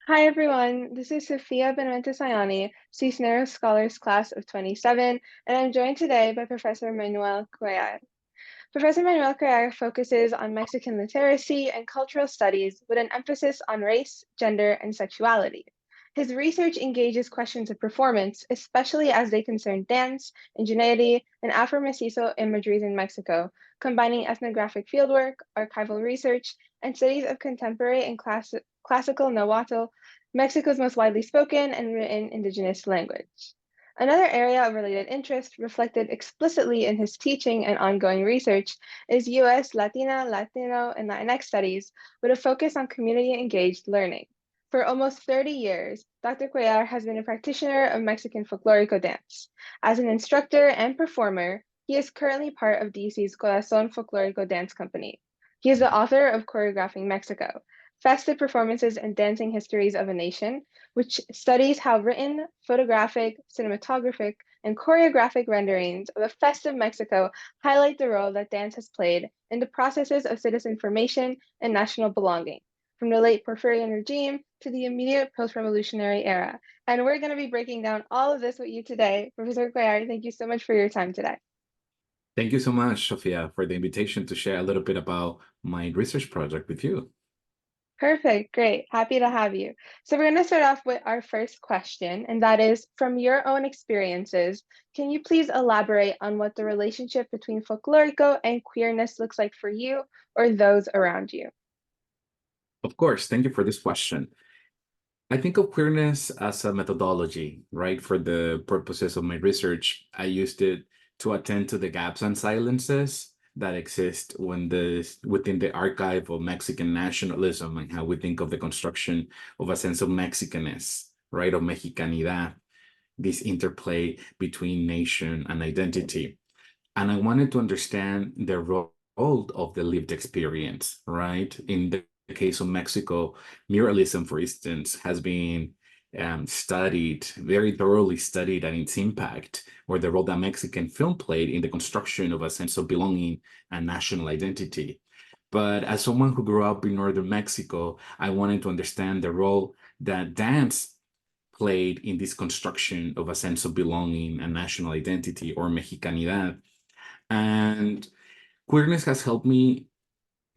Hi everyone, this is Sophia Benuente-Sayani, Cisneros Scholars Class of 27, and I'm joined today by Professor Manuel Cuellar. Professor Manuel Cuellar focuses on Mexican literacy and cultural studies with an emphasis on race, gender, and sexuality. His research engages questions of performance, especially as they concern dance, indigeneity, and Afro-Mestizo imageries in Mexico, combining ethnographic fieldwork, archival research, and studies of contemporary and classical Nahuatl, Mexico's most widely spoken and written indigenous language. Another area of related interest, reflected explicitly in his teaching and ongoing research, is US Latina, Latino, and Latinx studies with a focus on community engaged learning. For almost 30 years, Dr. Cuellar has been a practitioner of Mexican folklorico dance. As an instructor and performer, he is currently part of DC's Corazon Folklorico Dance Company. He is the author of Choreographing Mexico, Festive Performances and Dancing Histories of a Nation, which studies how written, photographic, cinematographic, and choreographic renderings of a festive Mexico highlight the role that dance has played in the processes of citizen formation and national belonging, from the late Porfirian regime to the immediate post-revolutionary era. And we're going to be breaking down all of this with you today. Professor Cuellar, thank you so much for your time today. Thank you so much, Sophia, for the invitation to share a little bit about my research project with you. Perfect, great. Happy to have you. So we're going to start off with our first question, and that is, from your own experiences, can you please elaborate on what the relationship between folklorico and queerness looks like for you or those around you? Of course, thank you for this question. I think of queerness as a methodology, right? For the purposes of my research, I used it to attend to the gaps and silences that exist within the archive of Mexican nationalism and how we think of the construction of a sense of Mexicanness, right? Of Mexicanidad, this interplay between nation and identity. And I wanted to understand the role of the lived experience, right? In the case of Mexico, muralism, for instance, has been studied, very thoroughly studied, and its impact, or the role that Mexican film played in the construction of a sense of belonging and national identity. But as someone who grew up in northern Mexico, I wanted to understand the role that dance played in this construction of a sense of belonging and national identity, or Mexicanidad. And queerness has helped me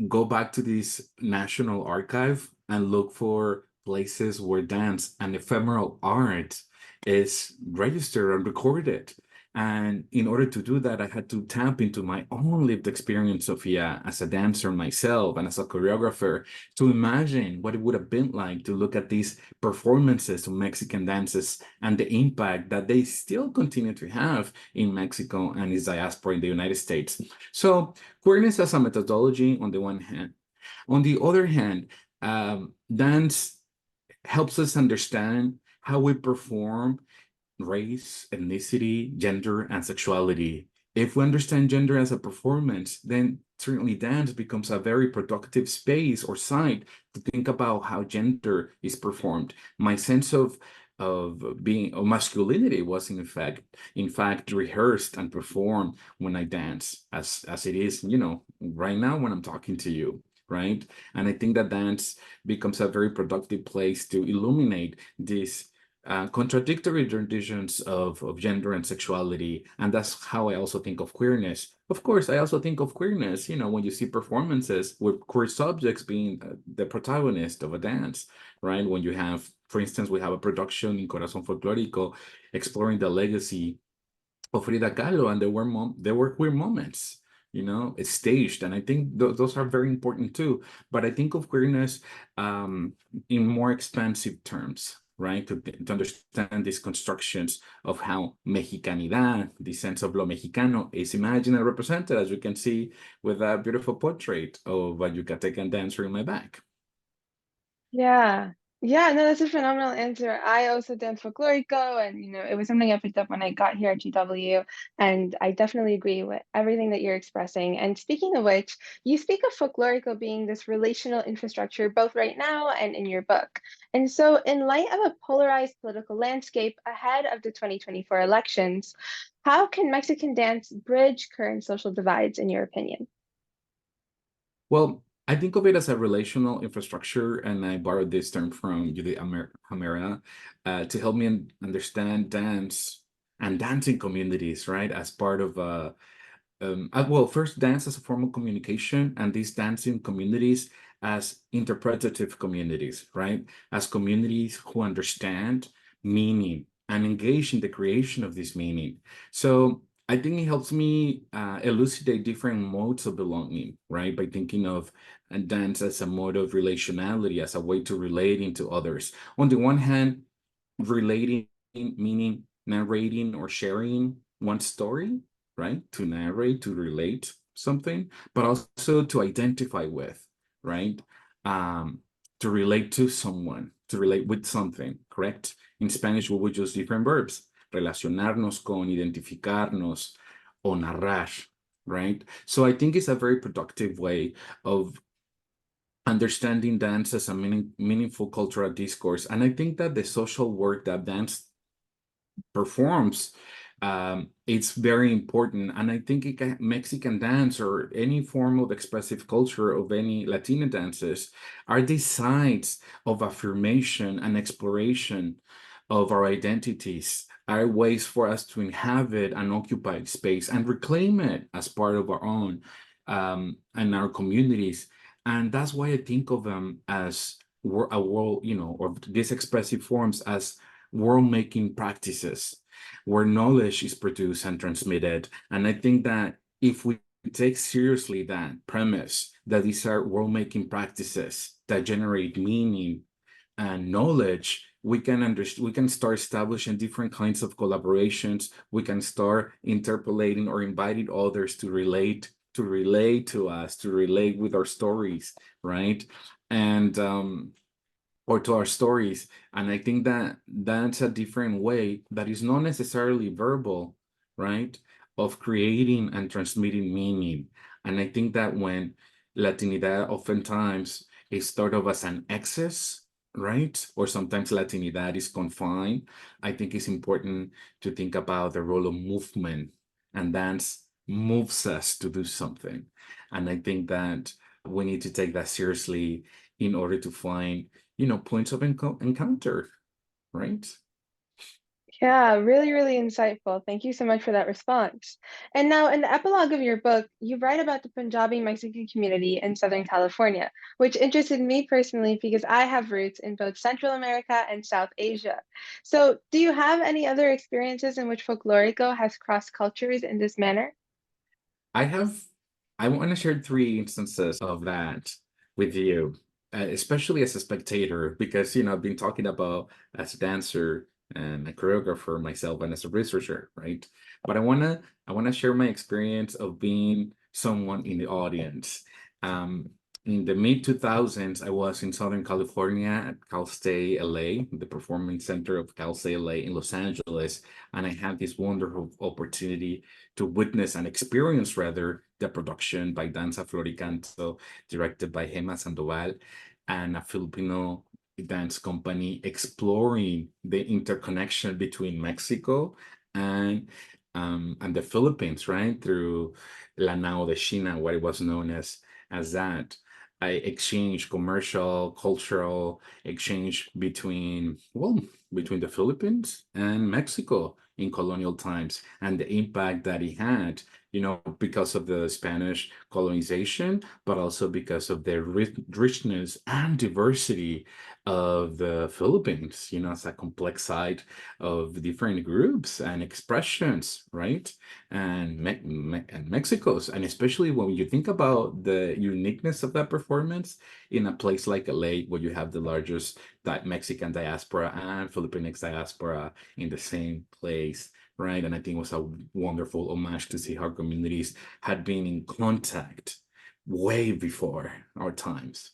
go back to this national archive and look for places where dance and ephemeral art is registered and recorded. And in order to do that, I had to tap into my own lived experience, Sophia, as a dancer myself and as a choreographer, to imagine what it would have been like to look at these performances of Mexican dances and the impact that they still continue to have in Mexico and its diaspora in the United States. So queerness as a methodology on the one hand. On the other hand, dance helps us understand how we perform race, ethnicity, gender, and sexuality. If we understand gender as a performance, then certainly dance becomes a very productive space or site to think about how gender is performed. My sense of being of masculinity was in fact rehearsed and performed when I dance, as it is, right now when I'm talking to you, right? And I think that dance becomes a very productive place to illuminate these contradictory traditions of gender and sexuality. And that's how I also think of queerness. Of course, I also think of queerness, when you see performances with queer subjects being the protagonist of a dance, right? When you have, for instance, we have a production in Corazon Folklorico exploring the legacy of Frida Kahlo, and there were queer moments. It's staged, and I think those are very important too. But I think of queerness in more expansive terms, right? To understand these constructions of how Mexicanidad, the sense of lo mexicano, is imagined and represented, as you can see with a beautiful portrait of a Yucatecan dancer in my back. Yeah. Yeah, no, that's a phenomenal answer. I also dance folklorico, and it was something I picked up when I got here at GW, and I definitely agree with everything that you're expressing. And speaking of which, you speak of folklorico being this relational infrastructure both right now and in your book. And so, in light of a polarized political landscape ahead of the 2024 elections, how can Mexican dance bridge current social divides, in your opinion? Well, I think of it as a relational infrastructure, and I borrowed this term from Judith Hamera to help me understand dance and dancing communities, right? As part of well, first dance as a form of communication, and these dancing communities as interpretative communities, right? As communities who understand meaning and engage in the creation of this meaning. So I think it helps me elucidate different modes of belonging, right? By thinking of dance as a mode of relationality, as a way to relating to others. On the one hand, relating, meaning narrating or sharing one story, right? To narrate, to relate something, but also to identify with, right? Um, to relate to someone, to relate with something, correct? In Spanish, we would use different verbs, relacionarnos con, identificarnos, o narrar, right? So I think it's a very productive way of understanding dance as a meaningful cultural discourse. And I think that the social work that dance performs, it's very important. And I think Mexican dance or any form of expressive culture of any Latina dances are these sites of affirmation and exploration of our identities, are ways for us to inhabit and occupy space and reclaim it as part of our own and our communities. And that's why I think of them as a world, or these expressive forms as world-making practices where knowledge is produced and transmitted. And I think that if we take seriously that premise that these are world-making practices that generate meaning and knowledge, we can we can start establishing different kinds of collaborations. We can start interpolating or inviting others to relate to us, to relate with our stories, right? And or to our stories. And I think that that's a different way that is not necessarily verbal, right? Of creating and transmitting meaning. And I think that when Latinidad oftentimes is thought of as an excess, right? Or sometimes Latinidad is confined, I think it's important to think about the role of movement, and dance moves us to do something. And I think that we need to take that seriously in order to find points of encounter, right? Yeah, really, really insightful. Thank you so much for that response. And now, in the epilogue of your book, you write about the Punjabi Mexican community in Southern California, which interested me personally because I have roots in both Central America and South Asia. So, do you have any other experiences in which folklorico has crossed cultures in this manner? I have, I want to share three instances of that with you, especially as a spectator, because, I've been talking about as a dancer and a choreographer myself and as a researcher, right? But I want to share my experience of being someone in the audience. Um, in the mid 2000s, I was in Southern California at Cal State LA, the Performance Center of Cal State LA in Los Angeles, and I had this wonderful opportunity to witness and experience rather the production by Danza Floricanto, directed by Gema Sandoval, and a Filipino dance company exploring the interconnection between Mexico and the Philippines, right? Through La Nao de China, what it was known as that. I exchange commercial, cultural exchange between the Philippines and Mexico in colonial times, and the impact that it had, because of the Spanish colonization, but also because of the richness and diversity of the Philippines, as a complex site of different groups and expressions, right? And Mexico's, and especially when you think about the uniqueness of that performance in a place like LA, where you have the largest Mexican diaspora and Filipinx diaspora in the same place, right? And I think it was a wonderful homage to see how communities had been in contact way before our times,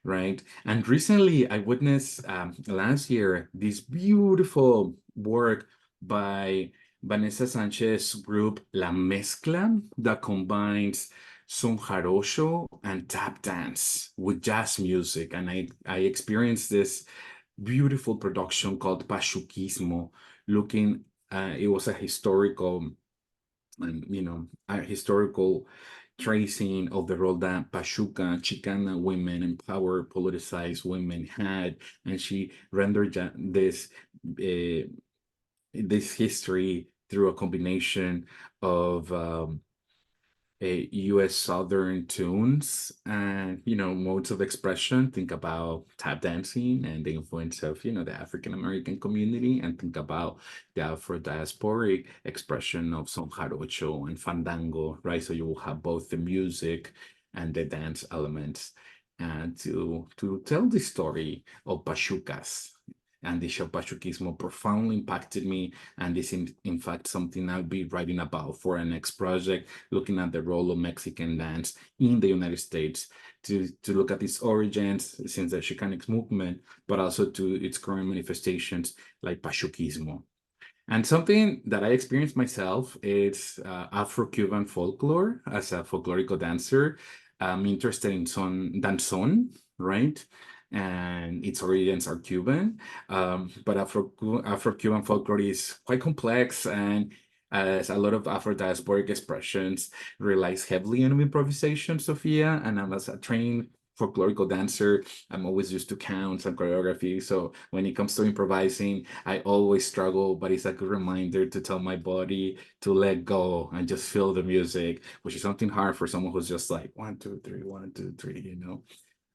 right? And recently, I witnessed last year this beautiful work by Vanessa Sanchez's group La Mezcla that combines son jarocho and tap dance with jazz music. And I experienced this beautiful production called Pachuquismo, it was a historical tracing of the role that Pachuca, Chicana women, empowered, politicized women had, and she rendered uh, this history through a combination of US Southern tunes and modes of expression. Think about tap dancing and the influence of the African American community, and think about the Afro diasporic expression of son jarocho and fandango, right? So you will have both the music and the dance elements, and to tell the story of Pachucas. And the show Pachuquismo profoundly impacted me, and this in fact something I'll be writing about for our next project, looking at the role of Mexican dance in the United States, to look at its origins since the Chicanx movement, but also to its current manifestations like Pachuquismo. And something that I experienced myself is Afro-Cuban folklore as a folklorical dancer. I'm interested in son danzón, right? And its origins are Cuban, but Afro-Cuban folklore is quite complex, and as a lot of Afro-diasporic expressions relies heavily on improvisation, Sophia. And I'm as a trained folklorical dancer, I'm always used to counts and choreography. So when it comes to improvising, I always struggle, but it's a good reminder to tell my body to let go and just feel the music, which is something hard for someone who's just like 1, 2, 3, 1, 2, 3.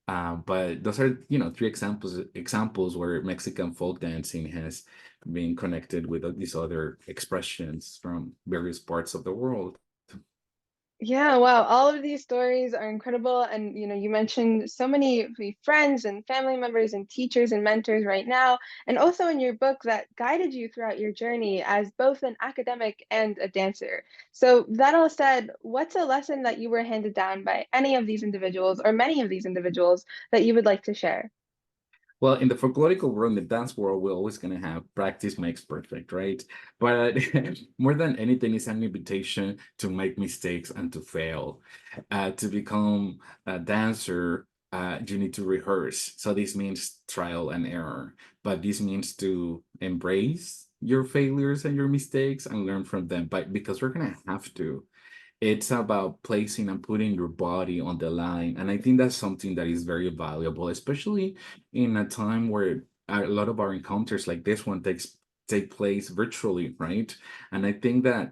But those are, three examples where Mexican folk dancing has been connected with these other expressions from various parts of the world. Yeah, wow. All of these stories are incredible. And you mentioned so many of your friends and family members and teachers and mentors right now, and also in your book that guided you throughout your journey as both an academic and a dancer. So that all said, what's a lesson that you were handed down by any of these individuals or many of these individuals that you would like to share? Well, in the folklorical world, in the dance world, we're always going to have practice makes perfect, right? But more than anything, it's an invitation to make mistakes and to fail. To become a dancer, you need to rehearse. So this means trial and error, but this means to embrace your failures and your mistakes and learn from them. But because we're going to have to, it's about placing and putting your body on the line. And I think that's something that is very valuable, especially in a time where a lot of our encounters like this one take place virtually, right? And I think that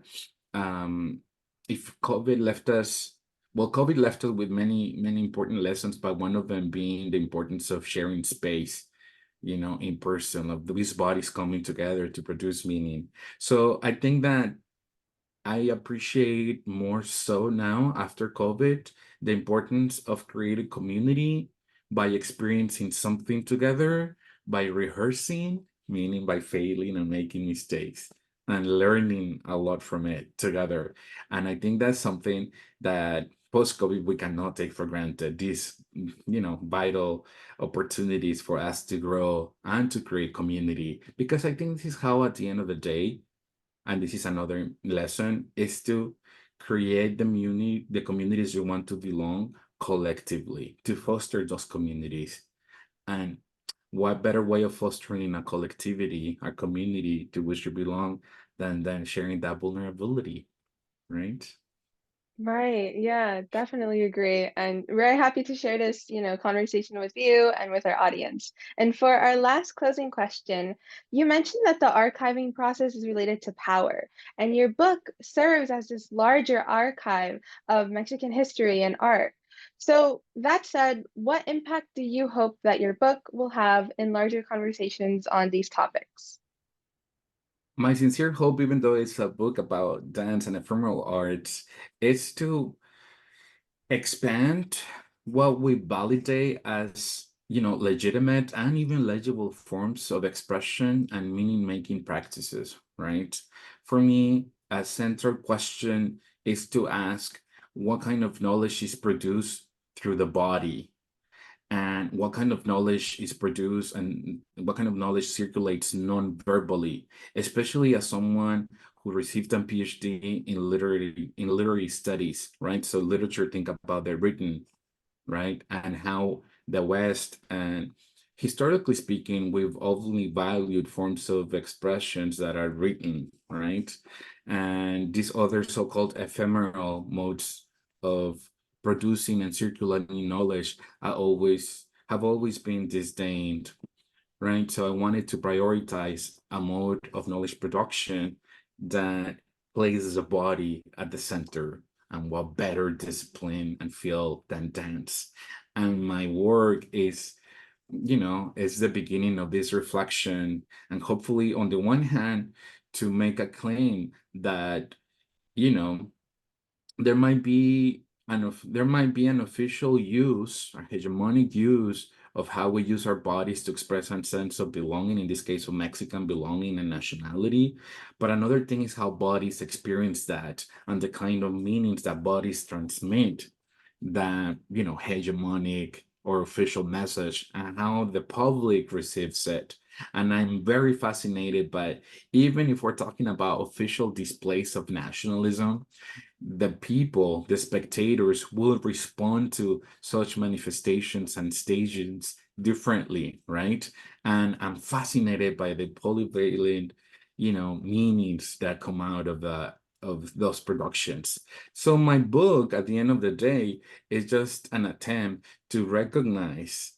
um, if COVID left us, well, COVID left us with many important lessons, but one of them being the importance of sharing space, in person, of these bodies coming together to produce meaning. So I think that I appreciate more so now after COVID the importance of creating community by experiencing something together, by rehearsing, meaning by failing and making mistakes and learning a lot from it together. And I think that's something that post-COVID we cannot take for granted. These, vital opportunities for us to grow and to create community. Because I think this is how at the end of the day, and this is another lesson, is to create the communities you want to belong collectively, to foster those communities. And what better way of fostering a collectivity, a community to which you belong, than sharing that vulnerability, right? Right. Yeah, definitely agree. And very happy to share this, conversation with you and with our audience. And for our last closing question, you mentioned that the archiving process is related to power, and your book serves as this larger archive of Mexican history and art. So that said, what impact do you hope that your book will have in larger conversations on these topics? My sincere hope, even though it's a book about dance and ephemeral arts, is to expand what we validate as legitimate and even legible forms of expression and meaning making practices, right? For me, a central question is to ask what kind of knowledge is produced through the body, and what kind of knowledge is produced and what kind of knowledge circulates non-verbally, especially as someone who received a PhD in literary studies, right? So literature, think about the written, right? And how the West, and historically speaking, we've only valued forms of expressions that are written, right? And these other so-called ephemeral modes of producing and circulating knowledge have always been disdained, right? So I wanted to prioritize a mode of knowledge production that places a body at the center. And what better discipline and field than dance? And my work is the beginning of this reflection. And hopefully, on the one hand, to make a claim that, you know, there might be an official use, a hegemonic use of how we use our bodies to express a sense of belonging, in this case of Mexican belonging and nationality. But another thing is how bodies experience that and the kind of meanings that bodies transmit, that, hegemonic or official message, and how the public receives it. And I'm very fascinated by, even if we're talking about official displays of nationalism, the people, the spectators, will respond to such manifestations and stages differently, right? And I'm fascinated by the polyvalent, meanings that come out of those productions. So my book, at the end of the day, is just an attempt to recognize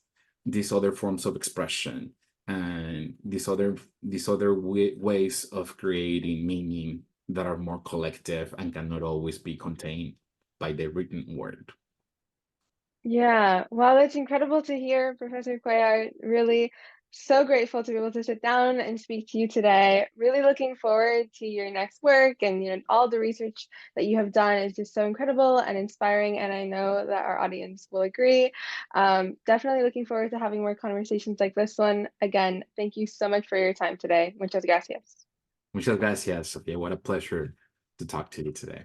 these other forms of expression and these other ways of creating meaning that are more collective and cannot always be contained by the written word. Yeah, well, it's incredible to hear, Professor Cuellar. Really so grateful to be able to sit down and speak to you today. Really looking forward to your next work, and all the research that you have done is just so incredible and inspiring, and I know that our audience will agree. Definitely looking forward to having more conversations like this one. Again, thank you so much for your time today. Muchas gracias. Muchas gracias, Sophia. What a pleasure to talk to you today.